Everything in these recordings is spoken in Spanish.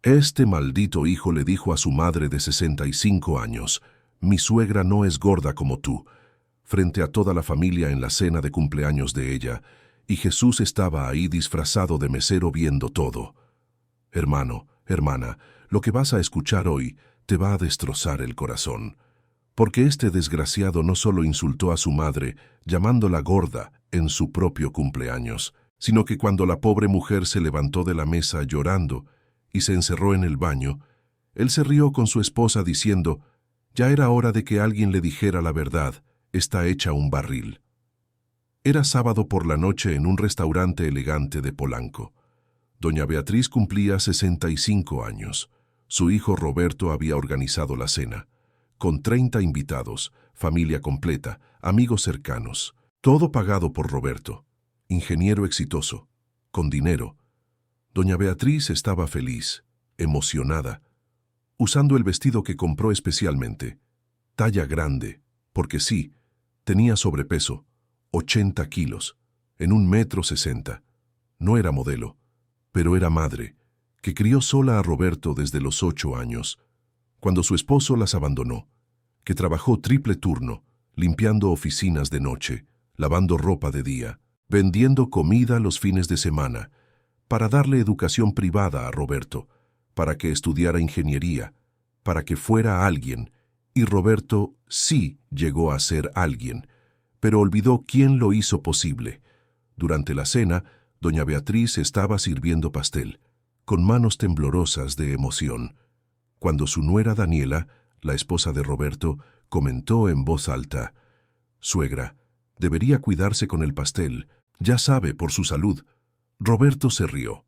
Este maldito hijo le dijo a su madre de 65 años, «Mi suegra no es gorda como tú», frente a toda la familia en la cena de cumpleaños de ella, y Jesús estaba ahí disfrazado de mesero viendo todo. Hermano, hermana, lo que vas a escuchar hoy te va a destrozar el corazón. Porque este desgraciado no solo insultó a su madre, llamándola gorda en su propio cumpleaños, sino que cuando la pobre mujer se levantó de la mesa llorando y se encerró en el baño, él se rió con su esposa diciendo, «Ya era hora de que alguien le dijera la verdad, está hecha un barril». Era sábado por la noche en un restaurante elegante de Polanco. Doña Beatriz cumplía 65 años. Su hijo Roberto había organizado la cena, con 30 invitados, familia completa, amigos cercanos, todo pagado por Roberto, ingeniero exitoso, con dinero. Doña Beatriz estaba feliz, emocionada, usando el vestido que compró especialmente, talla grande, porque sí, tenía sobrepeso, 80 kilos, en 1,60 m. No era modelo, pero era madre, que crió sola a Roberto desde los 8 años, cuando su esposo las abandonó, que trabajó triple turno, limpiando oficinas de noche, lavando ropa de día, vendiendo comida los fines de semana, para darle educación privada a Roberto, para que estudiara ingeniería, para que fuera alguien, y Roberto sí llegó a ser alguien, pero olvidó quién lo hizo posible. Durante la cena, doña Beatriz estaba sirviendo pastel, con manos temblorosas de emoción, cuando su nuera Daniela, la esposa de Roberto, comentó en voz alta, «Suegra, debería cuidarse con el pastel, ya sabe, por su salud». Roberto se rió,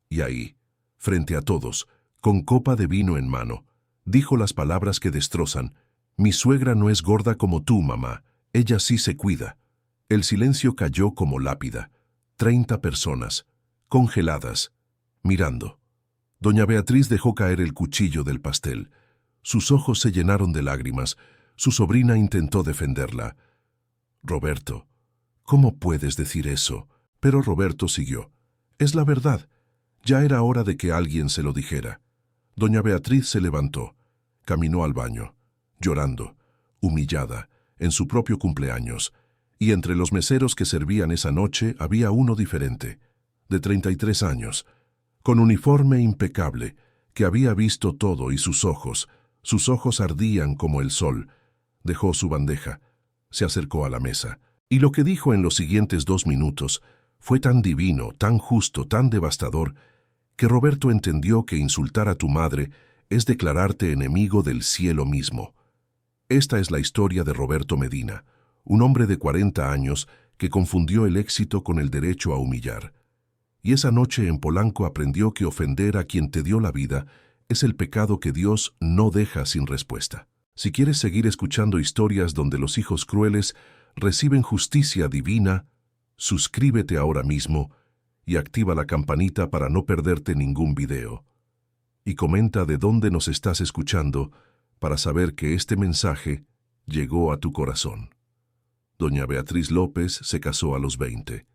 y ahí, frente a todos, con copa de vino en mano, dijo las palabras que destrozan, «Mi suegra no es gorda como tú, mamá, ella sí se cuida». El silencio cayó como lápida. 30 personas, congeladas, mirando. Doña Beatriz dejó caer el cuchillo del pastel. Sus ojos se llenaron de lágrimas. Su sobrina intentó defenderla. «Roberto, ¿cómo puedes decir eso?». Pero Roberto siguió. «Es la verdad. Ya era hora de que alguien se lo dijera». Doña Beatriz se levantó. Caminó al baño, llorando, humillada, en su propio cumpleaños. Y entre los meseros que servían esa noche había uno diferente, de 33 años, con uniforme impecable, que había visto todo y sus ojos ardían como el sol. Dejó su bandeja, se acercó a la mesa, y lo que dijo en los siguientes 2 minutos fue tan divino, tan justo, tan devastador, que Roberto entendió que insultar a tu madre es declararte enemigo del cielo mismo. Esta es la historia de Roberto Medina, un hombre de 40 años que confundió el éxito con el derecho a humillar. Y esa noche en Polanco aprendió que ofender a quien te dio la vida es el pecado que Dios no deja sin respuesta. Si quieres seguir escuchando historias donde los hijos crueles reciben justicia divina, suscríbete ahora mismo y activa la campanita para no perderte ningún video. Y comenta de dónde nos estás escuchando para saber que este mensaje llegó a tu corazón. Doña Beatriz López se casó a los 20,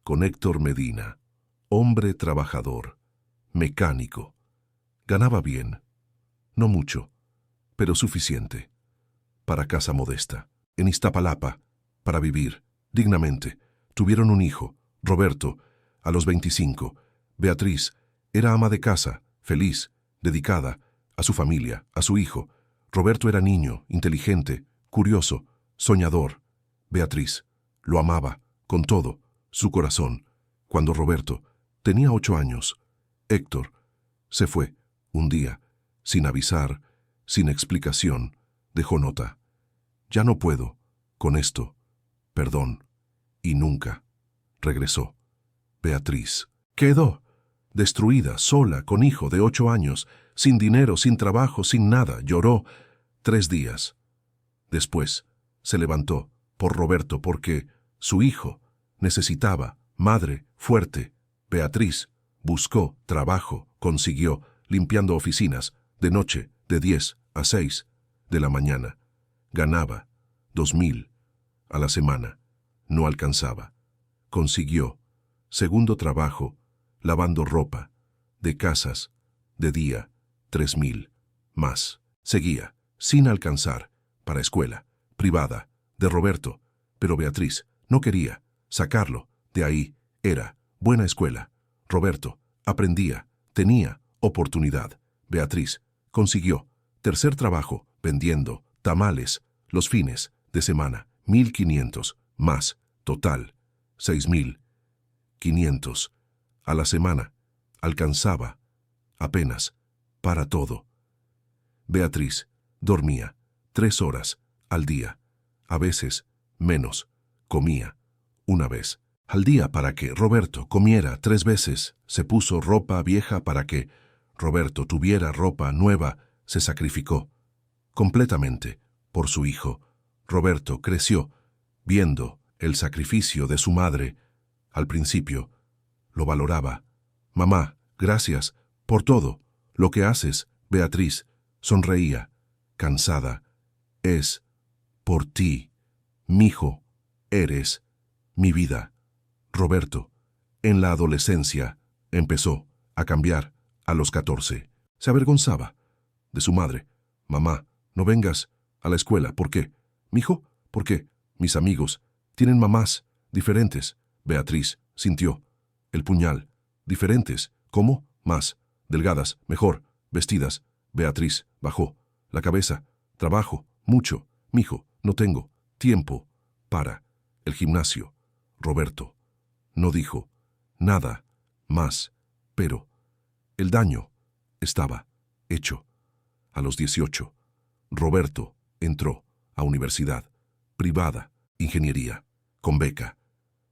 con Héctor Medina, hombre trabajador, mecánico. Ganaba bien, no mucho, pero suficiente, para casa modesta, en Iztapalapa, para vivir dignamente. Tuvieron un hijo, Roberto, a los 25. Beatriz era ama de casa, feliz, dedicada a su familia, a su hijo. Roberto era niño, inteligente, curioso, soñador. Beatriz lo amaba con todo su corazón. Cuando Roberto tenía 8 años, Héctor se fue un día, sin avisar, sin explicación, dejó nota. «Ya no puedo con esto, perdón». Y nunca regresó. Beatriz quedó destruida, sola, con hijo de 8 años, sin dinero, sin trabajo, sin nada. Lloró 3 días. Después se levantó por Roberto porque su hijo necesitaba madre fuerte. Beatriz buscó trabajo, consiguió, limpiando oficinas, de noche, de 10 a 6 de la mañana. Ganaba 2,000 a la semana. No alcanzaba. Consiguió segundo trabajo, lavando ropa, de casas, De día, 3.000. Más. Seguía, sin alcanzar, para escuela, privada, de Roberto. Pero Beatriz no quería sacarlo de ahí. Era buena escuela. Roberto aprendía, tenía oportunidad. Beatriz consiguió tercer trabajo vendiendo tamales los fines de semana. 1.500 más. Total, 6.500 a la semana. Alcanzaba apenas para todo. Beatriz dormía 3 horas al día, a veces menos. Comía una vez al día para que Roberto comiera 3 veces. Se puso ropa vieja para que Roberto tuviera ropa nueva. Se sacrificó completamente por su hijo. Roberto creció viendo el sacrificio de su madre. Al principio lo valoraba. Mamá, gracias por todo lo que haces. Beatriz sonreía, cansada. Es por ti, mijo, eres mi vida. Roberto, en la adolescencia, empezó a cambiar. A los 14, se avergonzaba de su madre. Mamá, no vengas a la escuela. ¿Por qué? Mijo, ¿por qué? Mis amigos tienen mamás diferentes. Beatriz sintió el puñal. Diferentes. ¿Cómo? Más delgadas, mejor vestidas. Beatriz bajó la cabeza. Trabajo mucho. Mijo, no tengo tiempo para el gimnasio. Roberto no dijo nada más, pero el daño estaba hecho. A los 18, Roberto entró a universidad privada, ingeniería, con beca.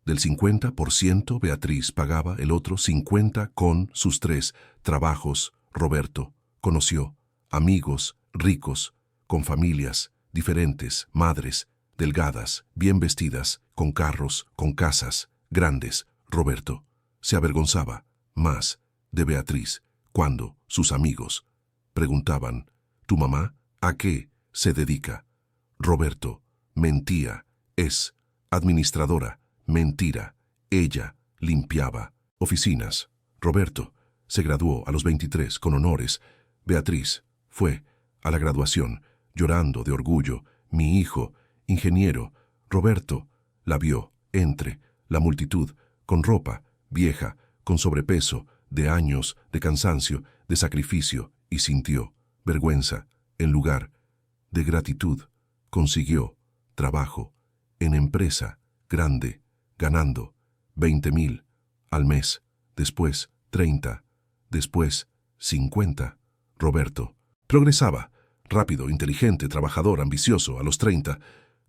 Del 50% Beatriz pagaba, el otro 50% con sus 3 trabajos. Roberto conoció amigos ricos, con familias diferentes, madres delgadas, bien vestidas, con carros, con casas grandes. Roberto se avergonzaba más de Beatriz cuando sus amigos preguntaban, ¿tu mamá a qué se dedica? Roberto mentía, es administradora. Mentira, ella limpiaba oficinas. Roberto se graduó a los 23 con honores. Beatriz fue a la graduación llorando de orgullo. Mi hijo, ingeniero. Roberto la vio entre la multitud, con ropa vieja, con sobrepeso, de años, de cansancio, de sacrificio, y sintió vergüenza en lugar de gratitud. Consiguió trabajo en empresa grande, ganando 20.000 al mes, después 30, después 50. Roberto progresaba, rápido, inteligente, trabajador, ambicioso. A los 30,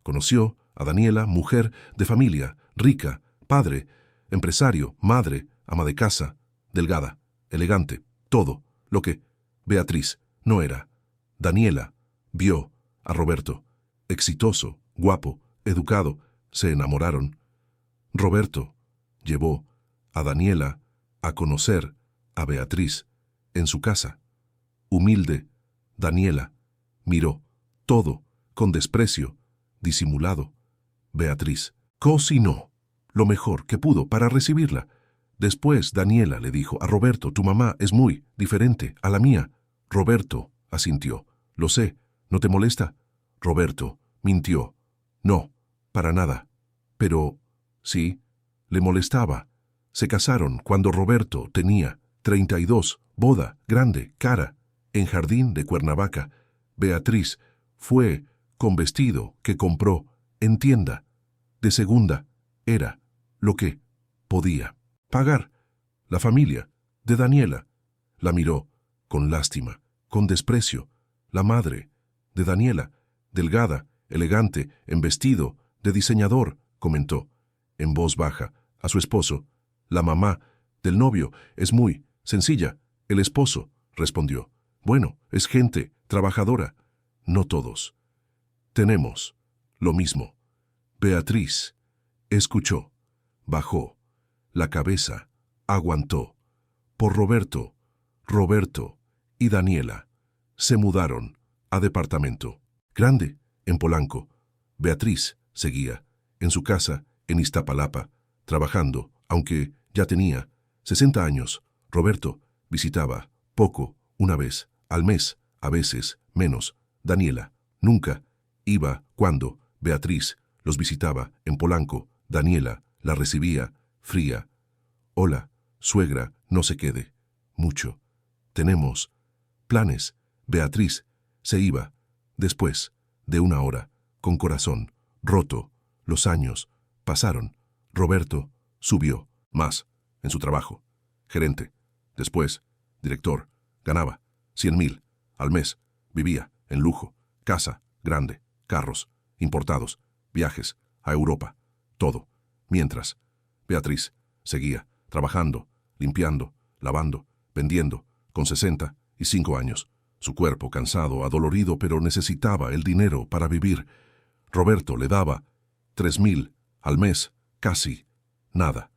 conoció a Daniela, mujer de familia, rica, padre, empresario, madre, ama de casa, delgada, elegante, todo lo que Beatriz no era. Daniela vio a Roberto, exitoso, guapo, educado. Se enamoraron. Roberto llevó a Daniela a conocer a Beatriz en su casa. Humilde, Daniela miró todo con desprecio, disimulado. Beatriz cocinó lo mejor que pudo para recibirla. Después Daniela le dijo a Roberto, tu mamá es muy diferente a la mía. Roberto asintió. Lo sé, ¿no te molesta? Roberto mintió. No, para nada. Pero sí, le molestaba. Se casaron cuando Roberto tenía 32, boda grande, cara, en Jardín de Cuernavaca. Beatriz fue con vestido que compró en tienda de segunda. Era lo que podía pagar. La familia de Daniela la miró con lástima, con desprecio. La madre de Daniela, delgada, elegante, en vestido de diseñador, comentó en voz baja a su esposo. La mamá del novio es muy sencilla. El esposo respondió, bueno, es gente trabajadora. No todos tenemos lo mismo. Beatriz escuchó, bajó la cabeza, aguantó. Por Roberto, Roberto y Daniela se mudaron a departamento grande en Polanco. Beatriz seguía en su casa en Iztapalapa, trabajando, aunque ya tenía 60 años. Roberto visitaba poco una vez, al mes, a veces, menos. Daniela, nunca. Iba, cuando, Beatriz, los visitaba, en Polanco. Daniela, la recibía, fría. Hola, suegra, no se quede. Mucho. Tenemos planes. Beatriz se iba. Después de una hora, con corazón roto. Los años pasaron. Roberto subió más en su trabajo. Gerente. Después, director. Ganaba 100.000 al mes. Vivía en lujo. Casa grande. Carros importados. Viajes a Europa. Todo. Mientras, Beatriz seguía trabajando, limpiando, lavando, vendiendo, con 65 años. Su cuerpo cansado, adolorido, pero necesitaba el dinero para vivir. Roberto le daba 3.000 al mes, casi nada.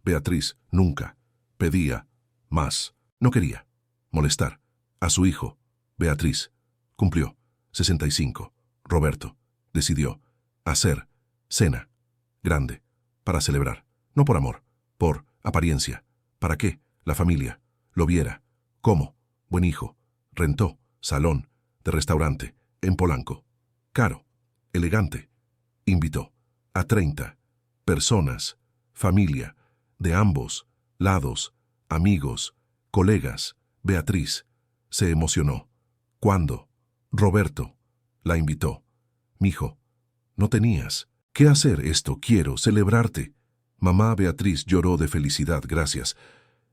Beatriz nunca pedía más. No quería molestar a su hijo. Beatriz cumplió 65. Roberto decidió hacer cena grande para celebrar, no por amor, por apariencia, para que la familia lo viera como buen hijo. Rentó salón de restaurante en Polanco. Caro, elegante. Invitó a 30 personas, familia, de ambos lados, amigos, colegas. Beatriz se emocionó cuando Roberto la invitó. Mijo, no tenías que hacer esto, quiero celebrarte. Mamá Beatriz lloró de felicidad, gracias.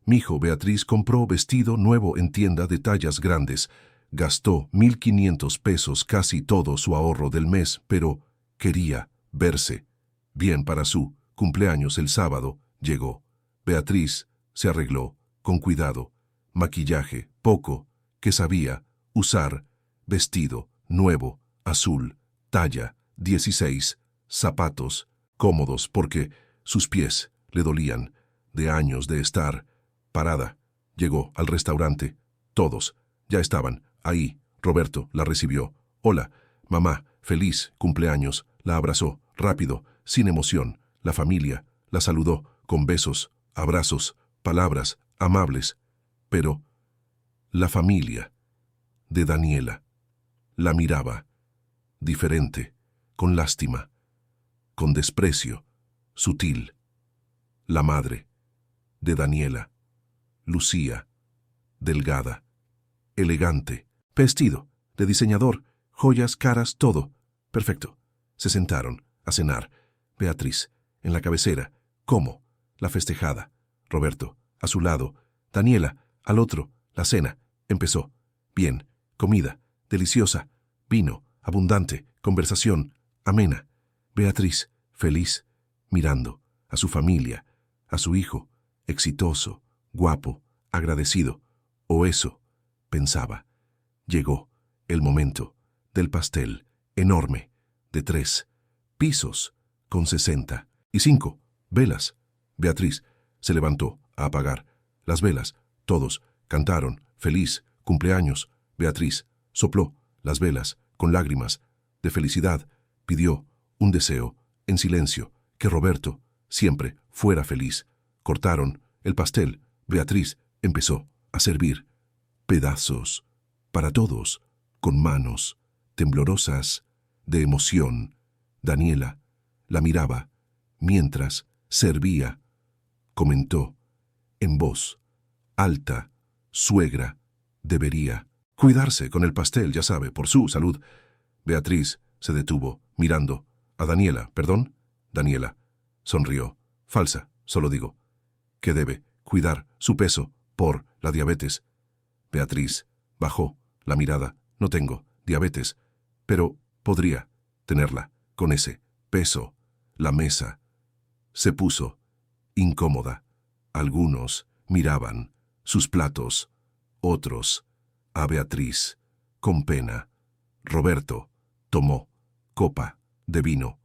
Mijo, Beatriz compró vestido nuevo en tienda de tallas grandes. Gastó 1.500 pesos, casi todo su ahorro del mes, pero quería verse bien para su cumpleaños el sábado. Llegó. Beatriz se arregló con cuidado. Maquillaje, poco, que sabía usar. Vestido nuevo, azul, talla 16. Zapatos cómodos porque sus pies le dolían de años de estar parada. Llegó al restaurante. Todos ya estaban ahí. Roberto la recibió. Hola, mamá, feliz cumpleaños. La abrazó, rápido, sin emoción. La familia la saludó con besos, abrazos, palabras amables. Pero la familia de Daniela la miraba diferente, con lástima, con desprecio, sutil. La madre de Daniela, Lucía, delgada, elegante, vestido de diseñador, joyas caras, todo perfecto. Se sentaron a cenar. Beatriz en la cabecera, como la festejada. Roberto a su lado, Daniela al otro. La cena empezó. Bien, comida deliciosa, vino abundante, conversación amena. Beatriz feliz, mirando a su familia, a su hijo, exitoso, guapo, agradecido. O eso pensaba. Llegó el momento del pastel enorme, de 3 pisos, con 65 velas. Beatriz se levantó a apagar las velas. Todos cantaron feliz cumpleaños. Beatriz sopló las velas con lágrimas de felicidad. Pidió un deseo en silencio, que Roberto siempre fuera feliz. Cortaron el pastel. Beatriz empezó a servir pedazos para todos, con manos temblorosas de emoción. Daniela la miraba mientras servía. Comentó en voz alta: suegra debería cuidarse con el pastel, ya sabe, por su salud. Beatriz se detuvo, mirando a Daniela. ¿Perdón? Daniela sonrió. Falsa, solo digo que debe cuidar su peso por la diabetes. Beatriz bajó la mirada. No tengo diabetes, pero podría tenerla con ese peso. La mesa se puso incómoda. Algunos miraban sus platos, otros a Beatriz con pena. Roberto tomó copa de vino,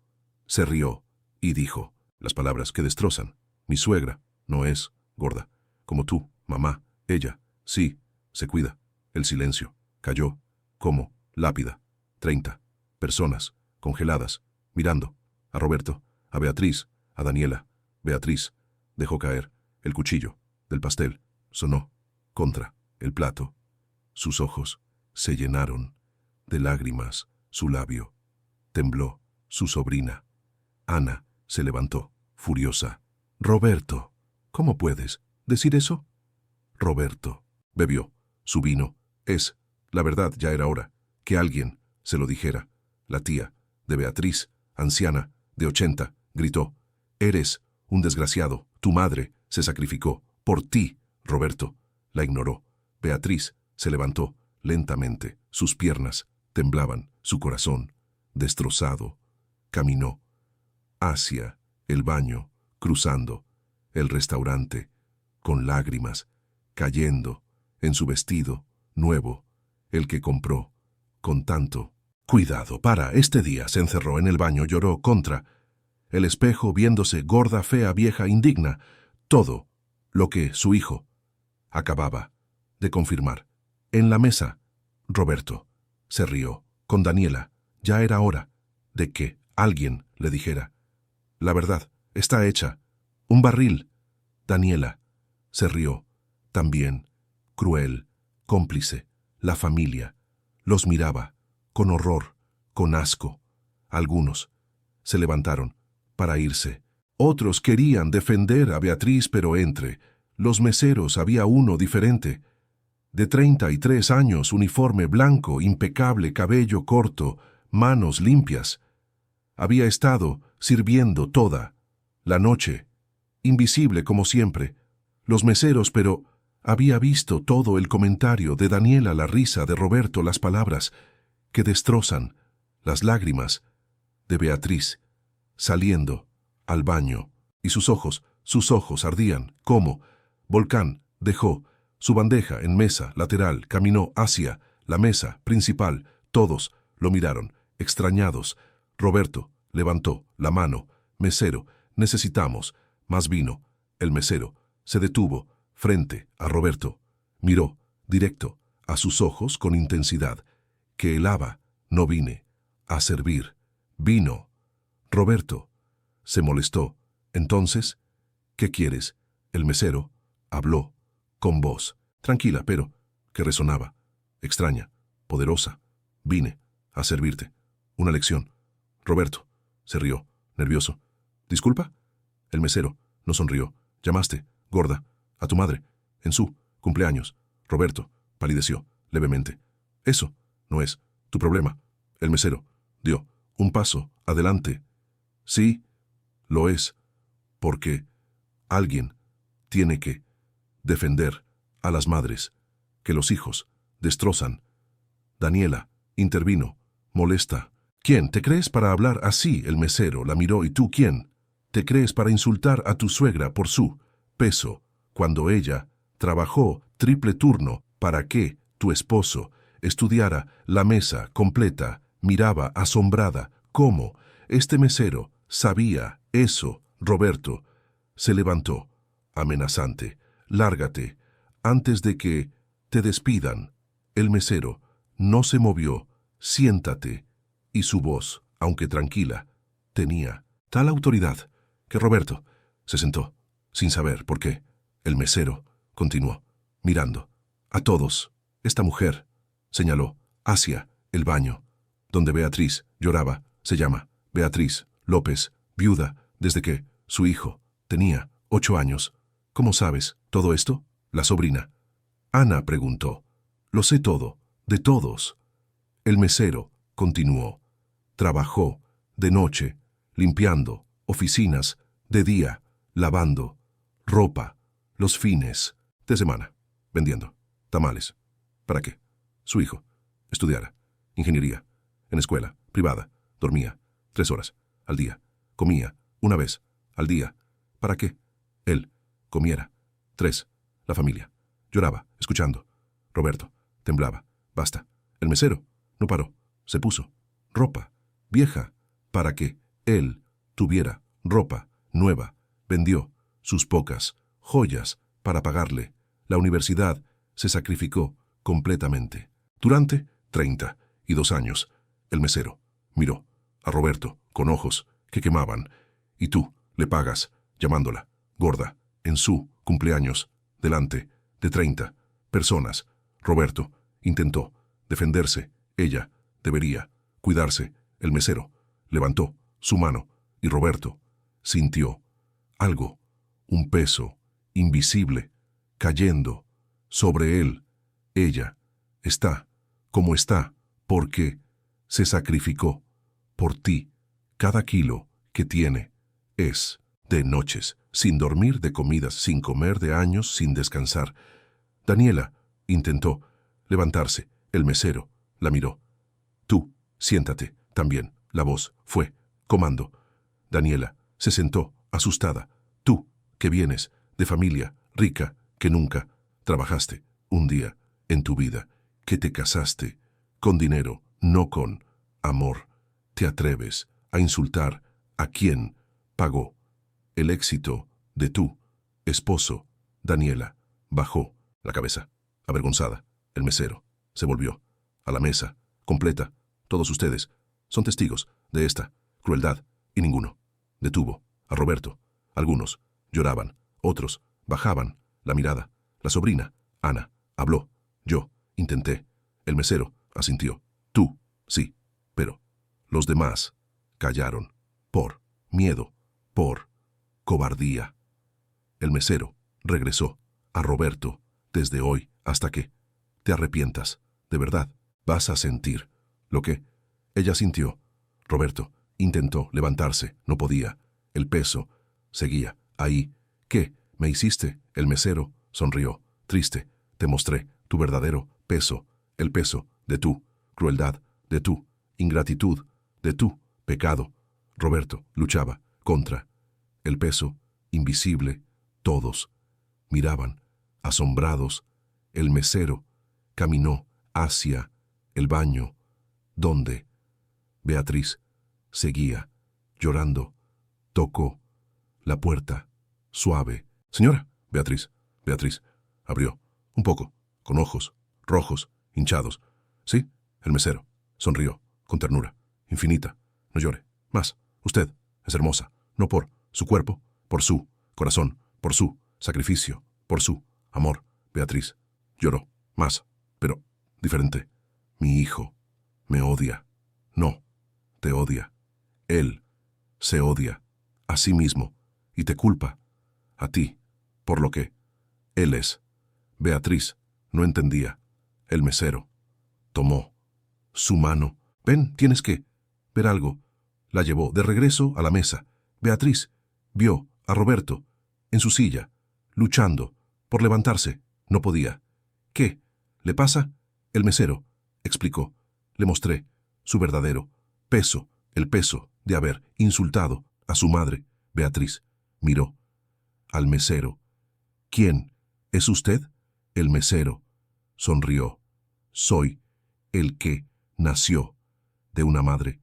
se rió y dijo las palabras que destrozan. Mi suegra no es gorda, como tú, mamá. Ella, sí, se cuida. El silencio cayó como lápida. 30 personas congeladas, mirando a Roberto, a Beatriz, a Daniela. Beatriz dejó caer el cuchillo del pastel. Sonó contra el plato. Sus ojos se llenaron de lágrimas, su labio tembló. Su sobrina, Ana, se levantó, furiosa. Roberto, ¿cómo puedes decir eso? Roberto bebió su vino. La verdad, ya era hora que alguien se lo dijera. La tía de Beatriz, anciana, de 80, gritó: «Eres un desgraciado. Tu madre se sacrificó por ti». Roberto la ignoró. Beatriz se levantó lentamente. Sus piernas temblaban, su corazón destrozado. Caminó hacia el baño, cruzando el restaurante, con lágrimas cayendo en su vestido nuevo, el que compró con tanto cuidado para este día. Se encerró en el baño, lloró contra el espejo, viéndose gorda, fea, vieja, indigna, todo lo que su hijo acababa de confirmar. En la mesa, Roberto se rió con Daniela. Ya era hora de que alguien le dijera: «La verdad está hecha. Un barril». Daniela se rió, también, cruel, cómplice. La familia los miraba con horror, con asco. Algunos se levantaron para irse. Otros querían defender a Beatriz, pero entre los meseros había uno diferente. De 33 años, uniforme blanco, impecable, cabello corto, manos limpias. Había estado sirviendo toda la noche, invisible como siempre. Los meseros, pero había visto todo el comentario de Daniela, la risa de Roberto, las palabras que destrozan, las lágrimas de Beatriz, saliendo al baño, y sus ojos ardían como volcán. Dejó su bandeja en mesa lateral, caminó hacia la mesa principal. Todos lo miraron, extrañados. Roberto levantó la mano. «Mesero, necesitamos más vino». El mesero se detuvo frente a Roberto. Miró directo a sus ojos con intensidad. «Que helaba. No vine a servir vino». Roberto se molestó. «Entonces, ¿qué quieres?» El mesero habló con voz tranquila, pero que resonaba, extraña, poderosa. «Vine a servirte. Una lección». Roberto se rió, nervioso. «¿Disculpa?» El mesero no sonrió. «Llamaste, gorda, a tu madre en su cumpleaños». Roberto palideció levemente. «Eso no es tu problema». El mesero dio un paso adelante. «Sí, lo es, porque alguien tiene que defender a las madres que los hijos destrozan». Daniela intervino, molesta. «¿Quién te crees para hablar así?» El mesero la miró. «¿Y tú quién te crees para insultar a tu suegra por su peso, cuando ella trabajó triple turno para que tu esposo estudiara la mesa completa?» Miraba asombrada cómo este mesero sabía eso. Roberto se levantó, amenazante. «Lárgate antes de que te despidan». El mesero no se movió. «Siéntate». Y su voz, aunque tranquila, tenía tal autoridad que Roberto se sentó, sin saber por qué. El mesero continuó, mirando a todos. «Esta mujer», señaló, hacia el baño, donde Beatriz lloraba. «Se llama Beatriz López, viuda desde que su hijo tenía 8 años. ¿Cómo sabes todo esto?» La sobrina, Ana, preguntó. «Lo sé todo, de todos». El mesero continuó. «Trabajó de noche, limpiando oficinas, de día, lavando ropa, los fines de semana, vendiendo tamales. ¿Para qué? Su hijo estudiara ingeniería en escuela privada, dormía 3 horas al día, comía una vez al día. ¿Para qué? Él comiera 3. La familia lloraba, escuchando. Roberto temblaba. «Basta». El mesero no paró. Se puso ropa vieja para que él tuviera ropa nueva. Vendió sus pocas joyas para pagarle la universidad. Se sacrificó completamente. Durante 32 años, el mesero miró a Roberto con ojos que quemaban. «Y tú le pagas llamándola gorda en su cumpleaños delante de 30 personas». Roberto Intentó defenderse. Ella debería cuidarse. El mesero levantó su mano y Roberto sintió algo, un peso invisible, cayendo sobre él. Ella está como está porque se sacrificó por ti. Cada kilo que tiene es de noches, sin dormir, de comidas, sin comer, de años, sin descansar. Daniela intentó levantarse. El mesero la miró. Tú, siéntate, también. La voz fue comando. Daniela se sentó, asustada. Tú, que vienes de familia rica, que nunca trabajaste un día en tu vida, que te casaste con dinero, no con amor, te atreves a insultar a quien pagó el éxito de tu esposo. Daniela bajó la cabeza, avergonzada. El mesero se volvió a la mesa completa. Todos ustedes son testigos de esta crueldad y ninguno detuvo a Roberto. Algunos lloraban, otros bajaban la mirada. La sobrina, Ana, habló. Yo intenté. El mesero asintió. Tú, sí, pero los demás callaron por miedo, por cobardía. El mesero regresó a Roberto. Desde hoy hasta que te arrepientas, de verdad, vas a sentir lo que ella sintió. Roberto intentó levantarse, no podía. El peso seguía ahí. ¿Qué me hiciste? El mesero sonrió. Triste, te mostré tu verdadero peso, el peso de tu crueldad, de tu ingratitud, de tu pecado. Roberto luchaba contra el peso invisible. Todos miraban, asombrados. El mesero caminó hacia el baño, donde Beatriz seguía llorando. Tocó la puerta, suave. Señora, Beatriz. Beatriz abrió, un poco, con ojos rojos, hinchados. Sí, el mesero sonrió, con ternura infinita. No llore, más. Usted es hermosa, no por su cuerpo, por su corazón, por su sacrificio, por su amor. Beatriz lloró, más, pero diferente. Mi hijo me odia. No, te odia. Él se odia a sí mismo y te culpa a ti por lo que él es. Beatriz no entendía. El mesero tomó su mano. Ven, tienes que ver algo. La llevó de regreso a la mesa. Beatriz vio a Roberto en su silla, luchando por levantarse. No podía. ¿Qué le pasa? El mesero explicó. Le mostré su verdadero peso, el peso de haber insultado a su madre. Beatriz miró al mesero. ¿Quién es usted? El mesero sonrió. Soy el que nació de una madre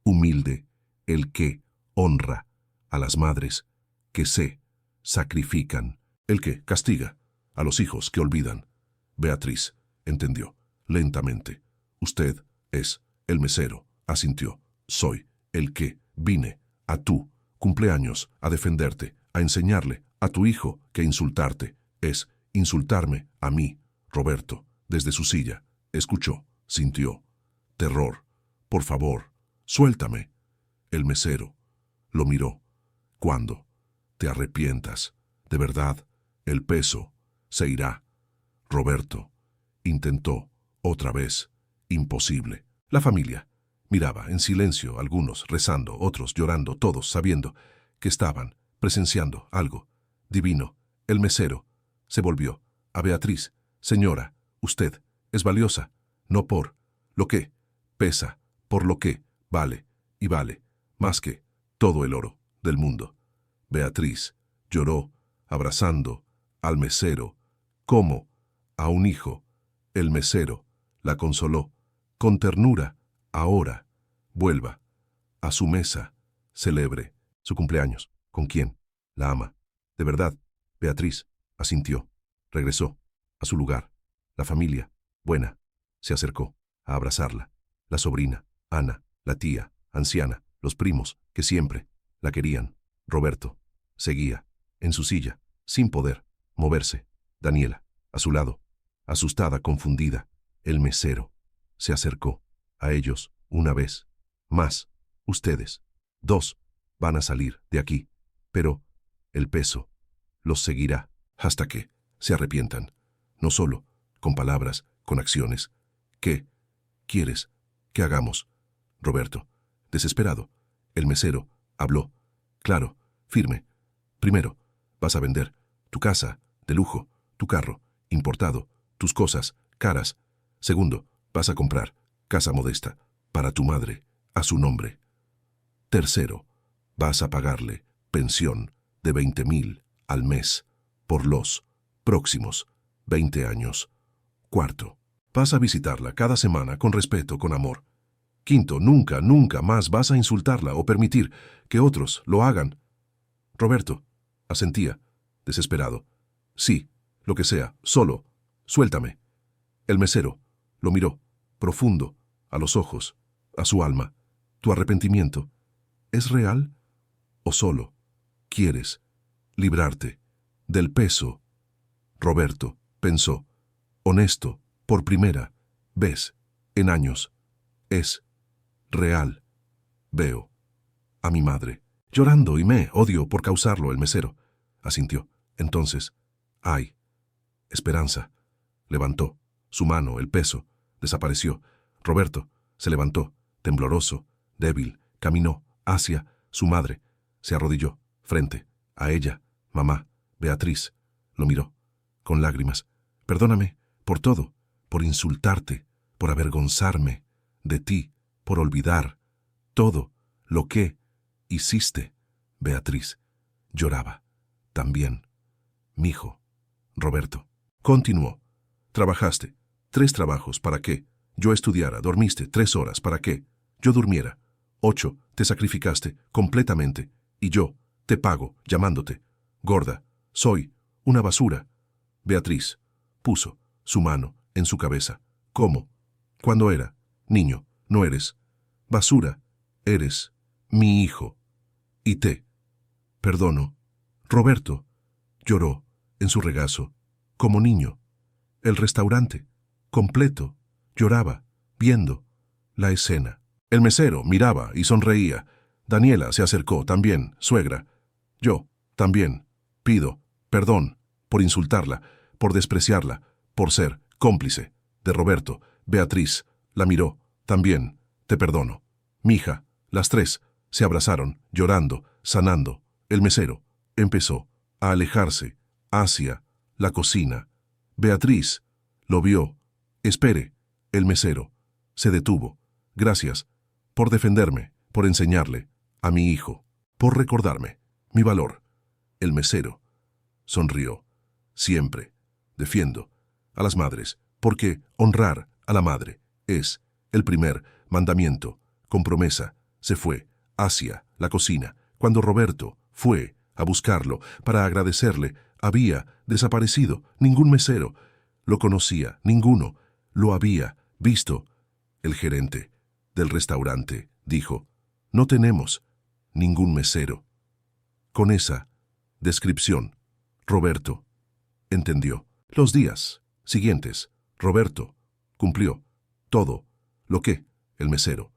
humilde, el que honra a las madres que se sacrifican, el que castiga a los hijos que olvidan. Beatriz entendió lentamente. Usted es el mesero, asintió. Soy el que vine a tu cumpleaños a defenderte, a enseñarle a tu hijo que insultarte es insultarme a mí. Roberto, desde su silla, escuchó, sintió terror. Por favor, suéltame. El mesero lo miró. Cuando te arrepientas, de verdad, el peso se irá. Roberto intentó otra vez. Imposible. La familia miraba en silencio, algunos rezando, otros llorando, todos sabiendo que estaban presenciando algo divino. El mesero se volvió a Beatriz. Señora, usted es valiosa, no por lo que pesa, por lo que vale, y vale más que todo el oro del mundo. Beatriz lloró, abrazando al mesero, como a un hijo. El mesero la consoló con ternura. Ahora, vuelva a su mesa, celebre su cumpleaños. ¿Con quién? La ama. De verdad, Beatriz asintió. Regresó a su lugar. La familia, buena, se acercó a abrazarla. La sobrina, Ana, la tía, anciana, los primos, que siempre la querían. Roberto seguía en su silla, sin poder moverse. Daniela, a su lado, asustada, confundida. El mesero se acercó a ellos una vez más. Ustedes, dos, van a salir de aquí, pero el peso los seguirá hasta que se arrepientan, no solo con palabras, con acciones. ¿Qué quieres que hagamos? Roberto, desesperado. El mesero habló, claro, firme. Primero, vas a vender tu casa de lujo, tu carro importado, tus cosas caras. Segundo, vas a comprar casa modesta para tu madre, a su nombre. Tercero, vas a pagarle pensión de 20.000 al mes por los próximos 20 años. Cuarto, vas a visitarla cada semana con respeto, con amor. Quinto, nunca, nunca más vas a insultarla o permitir que otros lo hagan. Roberto asentía, desesperado. Sí, lo que sea, solo, suéltame. El mesero lo miró, profundo, a los ojos, a su alma. ¿Tu arrepentimiento es real o solo quieres librarte del peso? Roberto pensó, honesto, por primera vez en años. Es real. Veo a mi madre llorando y me odio por causarlo. El mesero asintió. Entonces, hay esperanza. Levantó su mano, el peso desapareció. Roberto se levantó, tembloroso, débil, caminó hacia su madre. Se arrodilló frente a ella. Mamá, Beatriz, lo miró con lágrimas. Perdóname por todo, por insultarte, por avergonzarme de ti, por olvidar todo lo que hiciste. Beatriz lloraba también. Mijo. Roberto continuó. Trabajaste 3 trabajos para que yo estudiara, dormiste 3 horas para que yo durmiera. 8, te sacrificaste completamente y yo te pago llamándote gorda. Soy una basura. Beatriz puso su mano en su cabeza. ¿Cómo? Cuando era niño, no eres basura, eres mi hijo. Y te perdono. Roberto lloró en su regazo, como niño. El restaurante, completo, lloraba, viendo la escena. El mesero miraba y sonreía. Daniela se acercó también, suegra. Yo, también, pido perdón por insultarla, por despreciarla, por ser cómplice de Roberto. Beatriz la miró, también, te perdono. Mija, las 3 se abrazaron, llorando, sanando. El mesero empezó a alejarse hacia la cocina. Beatriz lo vio. Espere. El mesero se detuvo. Gracias por defenderme, por enseñarle a mi hijo, por recordarme mi valor. El mesero sonrió. Siempre defiendo a las madres, porque honrar a la madre es el primer mandamiento. Con promesa se fue hacia la cocina. Cuando Roberto fue a buscarlo para agradecerle, había desaparecido. Ningún mesero lo conocía, ninguno lo había visto. El gerente del restaurante dijo, no tenemos ningún mesero. Con esa descripción, Roberto entendió. Los días siguientes, Roberto cumplió todo lo que el mesero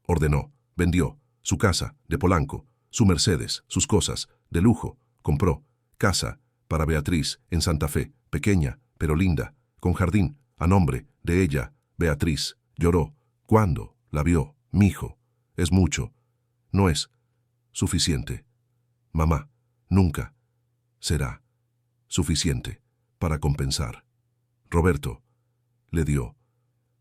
ordenó. Vendió su casa de Polanco, su Mercedes, sus cosas de lujo. Compró casa para Beatriz en Santa Fe, pequeña pero linda, con jardín a nombre de ella. Beatriz lloró cuando la vio. Mijo, es mucho. No es suficiente. Mamá, nunca será suficiente para compensar. Roberto le dio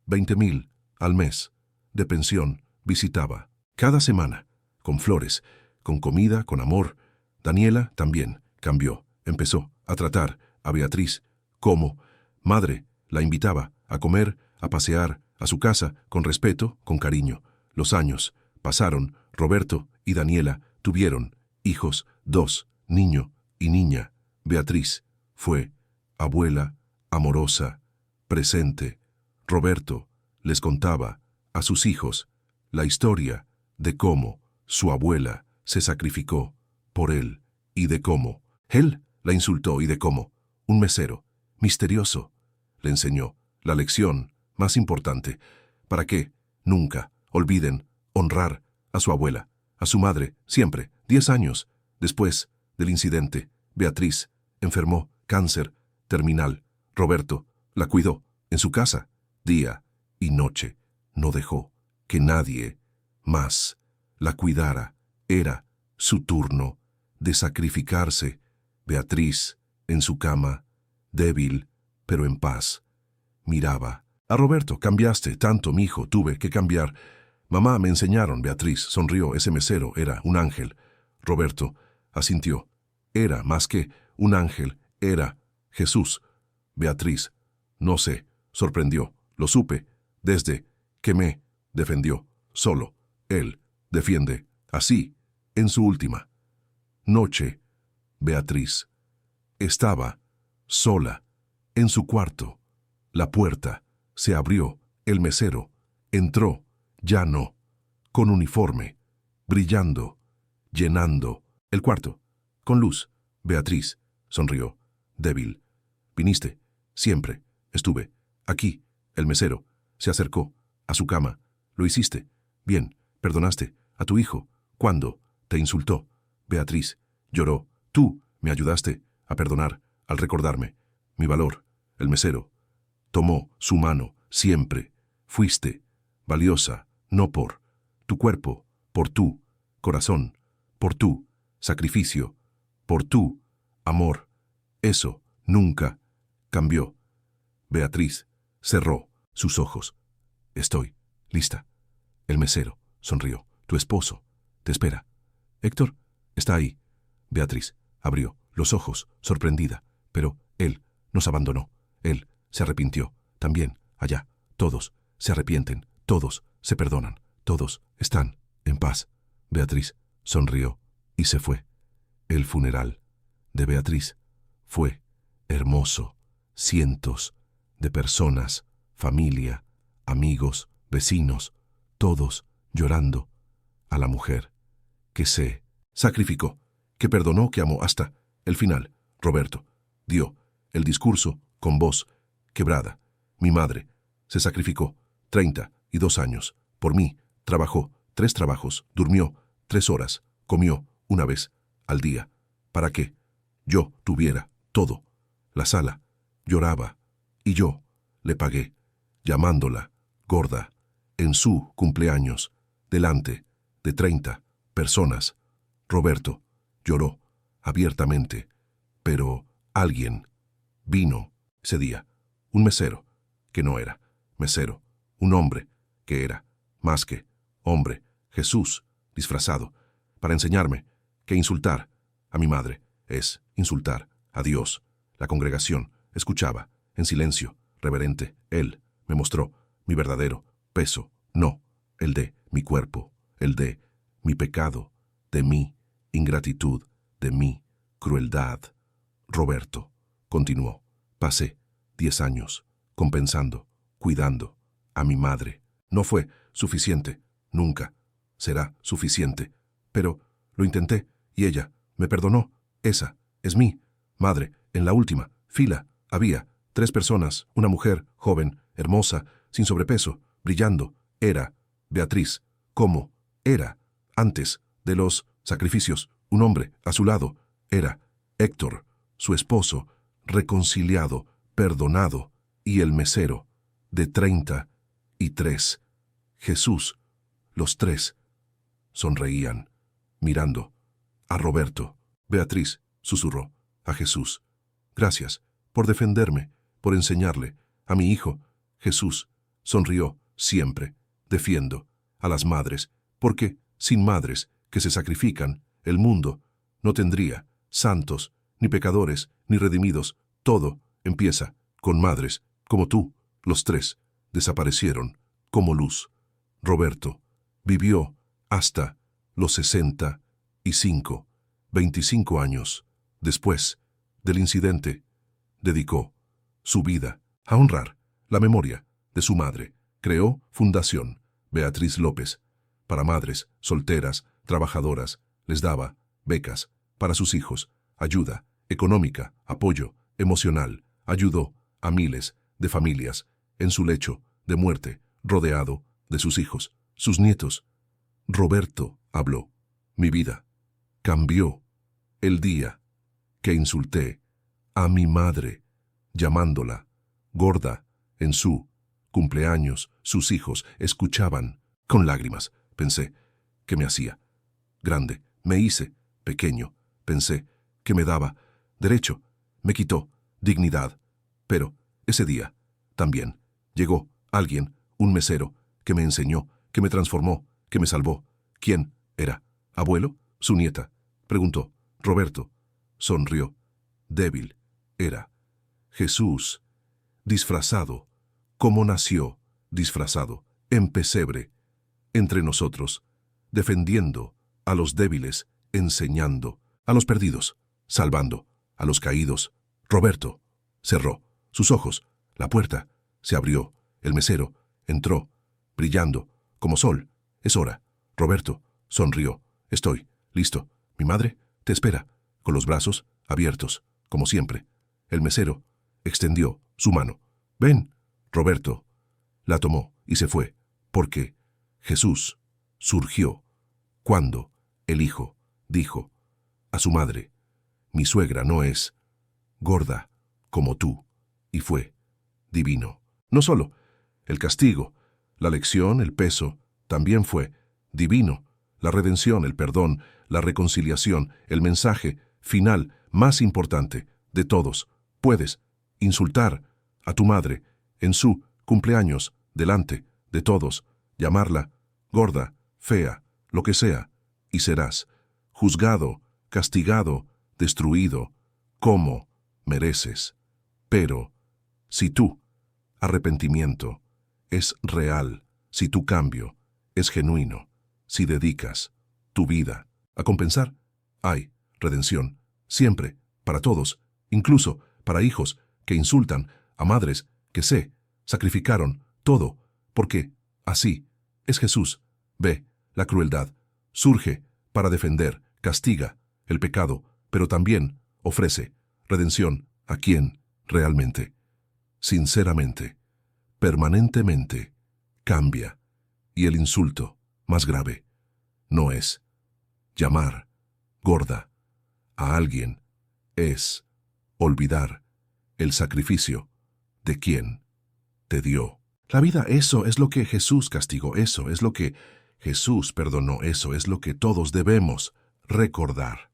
20.000 al mes de pensión. Visitaba cada semana, con flores, con comida, con amor. Daniela también cambió. Empezó a tratar a Beatriz como madre. La invitaba a comer, a pasear, a su casa, con respeto, con cariño. Los años pasaron. Roberto y Daniela tuvieron hijos, 2, niño y niña. Beatriz fue abuela amorosa, presente. Roberto les contaba a sus hijos la historia de cómo su abuela se sacrificó por él y de cómo él la insultó y de cómo un mesero misterioso le enseñó la lección más importante. ¿Para qué? Nunca olviden honrar a su abuela, a su madre, siempre. 10 años después del incidente, Beatriz enfermó, cáncer terminal. Roberto la cuidó en su casa, día y noche. No dejó que nadie más la cuidara. Era su turno de sacrificarse. Beatriz, en su cama, débil, pero en paz, miraba a Roberto. Cambiaste tanto, mijo, tuve que cambiar. Mamá, me enseñaron. Beatriz sonrió. Ese mesero era un ángel. Roberto asintió. Era más que un ángel, era Jesús. Beatriz, no sé, sorprendió. Lo supe desde que me defendió. Solo él defiende. Así, en su última noche, Beatriz estaba sola en su cuarto. La puerta se abrió. El mesero entró, ya no, con uniforme, brillando, llenando el cuarto, con luz. Beatriz sonrió, débil. Viniste, siempre estuve aquí. El mesero se acercó a su cama. Lo hiciste bien, perdonaste a tu hijo cuando te insultó. Beatriz lloró. Tú me ayudaste a perdonar al recordarme mi valor. El mesero tomó su mano. Siempre fuiste valiosa, no por tu cuerpo, por tu corazón, por tu sacrificio, por tu amor. Eso nunca cambió. Beatriz cerró sus ojos. Estoy lista. El mesero sonrió. Tu esposo te espera. Héctor está ahí. Beatriz abrió los ojos, sorprendida, pero él nos abandonó. Él se arrepintió. También allá. Todos se arrepienten. Todos se perdonan. Todos están en paz. Beatriz sonrió y se fue. El funeral de Beatriz fue hermoso. Cientos de personas, familia, amigos, vecinos, todos llorando a la mujer que se sacrificó, que perdonó, que amó hasta el final. Roberto dio el discurso con voz quebrada. Mi madre se sacrificó 32 años por mí, trabajó 3 trabajos, durmió 3 horas, comió una vez al día, para que yo tuviera todo. La sala lloraba y yo le pagué, llamándola gorda, en su cumpleaños, delante de 30 personas. Roberto lloró abiertamente, pero alguien vino ese día, un mesero que no era mesero, un hombre que era más que hombre, Jesús disfrazado, para enseñarme que insultar a mi madre es insultar a Dios. La congregación escuchaba en silencio reverente. Él me mostró mi verdadero peso, no el de mi cuerpo, el de mi pecado, de mi ingratitud, de mi crueldad. Roberto continuó. Pasé 10 años compensando, cuidando a mi madre. No fue suficiente, nunca será suficiente, pero lo intenté y ella me perdonó. Esa es mi madre. En la última fila había 3 personas, una mujer joven, hermosa, sin sobrepeso, brillando. Era Beatriz, como era antes de los sacrificios. Un hombre a su lado. Era Héctor, su esposo, reconciliado, perdonado, y el mesero, de 33. Jesús. Los 3 sonreían, mirando a Roberto. Beatriz susurró a Jesús. Gracias por defenderme, por enseñarle a mi hijo. Jesús sonrió. Siempre defiendo a las madres, porque sin madres que se sacrifican, el mundo no tendría santos, ni pecadores, ni redimidos. Todo empieza con madres como tú. Los 3 desaparecieron como luz. Roberto vivió hasta los 65, 25 años después del incidente. Dedicó su vida a honrar la memoria de su madre. Creó Fundación Beatriz López para madres solteras, trabajadoras. Les daba becas para sus hijos, ayuda económica, apoyo emocional. Ayudó a miles de familias en su lecho de muerte, rodeado de sus hijos, sus nietos. Roberto habló. Mi vida cambió el día que insulté a mi madre, llamándola gorda en su cumpleaños. Sus hijos escuchaban con lágrimas. Pensé que me hacía grande, me hice pequeño. Pensé que me daba derecho, me quitó dignidad. Pero ese día también llegó alguien, un mesero, que me enseñó, que me transformó, que me salvó. ¿Quién era? ¿Abuelo? ¿Su nieta? Preguntó. Roberto sonrió. Débil era Jesús, disfrazado, como nació disfrazado, en pesebre, entre nosotros, defendiendo a los débiles, enseñando a los perdidos, salvando a los caídos. Roberto cerró sus ojos, la puerta se abrió, el mesero entró, brillando como sol. Es hora. Roberto sonrió. Estoy listo. Mi madre te espera, con los brazos abiertos, como siempre. El mesero extendió su mano. Ven. Roberto la tomó y se fue, porque Jesús surgió cuando el hijo dijo a su madre, mi suegra no es gorda como tú, y fue divino. No solo el castigo, la lección, el peso, también fue divino. La redención, el perdón, la reconciliación, el mensaje final más importante de todos. Puedes insultar a tu madre en su cumpleaños delante de todos, llamarla gorda, fea, lo que sea, y serás juzgado, castigado, destruido, como mereces. Pero si tu arrepentimiento es real, si tu cambio es genuino, si dedicas tu vida a compensar, hay redención, siempre, para todos, incluso para hijos que insultan a madres que se sacrificaron todo, porque así es Jesús. Ve la crueldad, surge para defender, castiga el pecado, pero también ofrece redención a quien realmente, sinceramente, permanentemente cambia. Y el insulto más grave no es llamar gorda a alguien, es olvidar el sacrificio de quien te dio la vida. Eso es lo que Jesús castigó, eso es lo que Jesús perdonó, eso es lo que todos debemos recordar.